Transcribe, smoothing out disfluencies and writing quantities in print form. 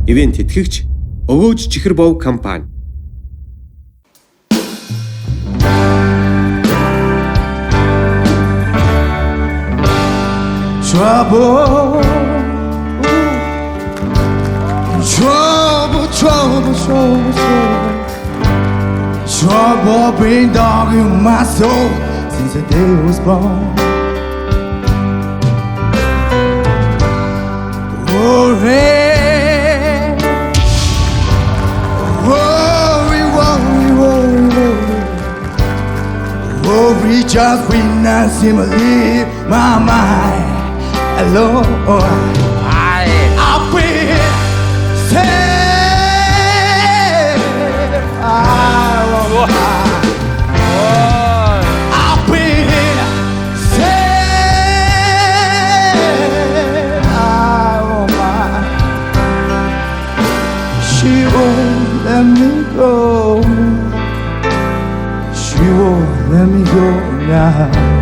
ивент тэтгэгч Өгөөж Чихэр Бов компани. Trouble, trouble, trouble, trouble, trouble. Trouble been dog in my soul since the day I was born. Worry, worry, worry, worry, worry. Worry just when I see me leave my mind alone. I've been saved. I've been saved. She won't let me go. She won't let me go now.